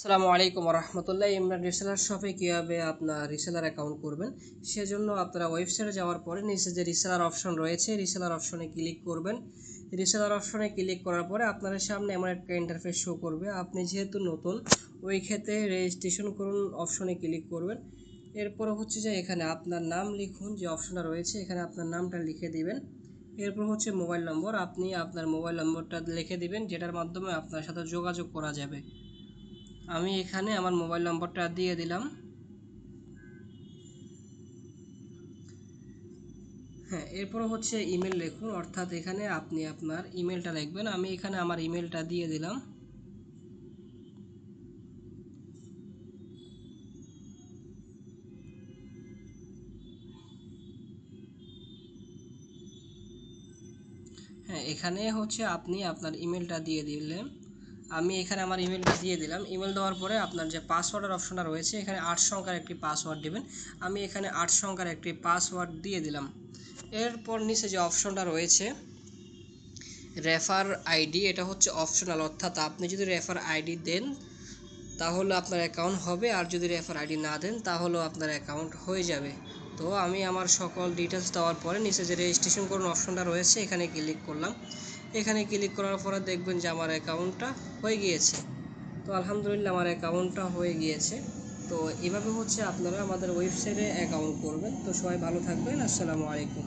আসসালামু আলাইকুম রহমতুল্লাহ। ইমরান রিসেলার শপে কীভাবে আপনার রিসেলার অ্যাকাউন্ট করবেন সেজন্য আপনারা ওয়েবসাইটে যাওয়ার পরে নিচে যে রিসেলার অপশন রয়েছে রিসেলার অপশনে ক্লিক করবেন। রিসেলার অপশনে ক্লিক করার পরে আপনাদের সামনে এমন একটা ইন্টারফেস শো করবে। আপনি যেহেতু নতুন, ওই ক্ষেত্রে রেজিস্ট্রেশন করুন অপশনে ক্লিক করবেন। এরপর হচ্ছে যে এখানে আপনার নাম লিখুন, যে অপশনটা রয়েছে এখানে আপনার নামটা লিখে দিবেন। এরপর হচ্ছে মোবাইল নম্বর, আপনি আপনার মোবাইল নম্বরটা লিখে দিবেন যেটার মাধ্যমে আপনার সাথে যোগাযোগ করা যাবে। আমি এখানে আমার মোবাইল নম্বরটা দিয়ে দিলাম। হ্যাঁ, এরপর হচ্ছে ইমেল লিখুন, অর্থাৎ এখানে আপনি আপনার ইমেলটা লিখবেন। আমি এখানে আমার ইমেলটা দিয়ে দিলাম। হ্যাঁ, এখানে হচ্ছে আপনি আপনার ইমেলটা দিয়ে দিলেন। আমি এখানে আমার ইমেলটা দিয়ে দিলাম। ইমেল দেওয়ার পরে আপনার যে পাসওয়ার্ডের অপশনটা রয়েছে এখানে 8 সংখ্যার একটি পাসওয়ার্ড দিবেন। আমি এখানে 8 সংখ্যার একটি পাসওয়ার্ড দিয়ে দিলাম। এরপর নিচে যে অপশনটা রয়েছে রেফার আইডি, এটা হচ্ছে অপশনাল, অর্থাৎ আপনি যদি রেফার আইডি দেন তাহলে আপনার অ্যাকাউন্ট হবে, আর যদি রেফার আইডি না দেন তাহলেও আপনার অ্যাকাউন্ট হয়ে যাবে। তো আমি আমার সকল ডিটেলস দেওয়ার পরে নিচে যে রেজিস্ট্রেশন করুন অপশনটা রয়েছে এখানে ক্লিক করলাম। এখানে ক্লিক করার পরে দেখবেন যে আমার অ্যাকাউন্টটা হয়ে গিয়েছে। তো আলহামদুলিল্লাহ আমার অ্যাকাউন্টটা হয়ে গিয়েছে। তো এভাবে হচ্ছে আপনারা আমাদের ওয়েবসাইটে অ্যাকাউন্ট করবেন। তো সবাই ভালো থাকবেন। আসসালামু আলাইকুম।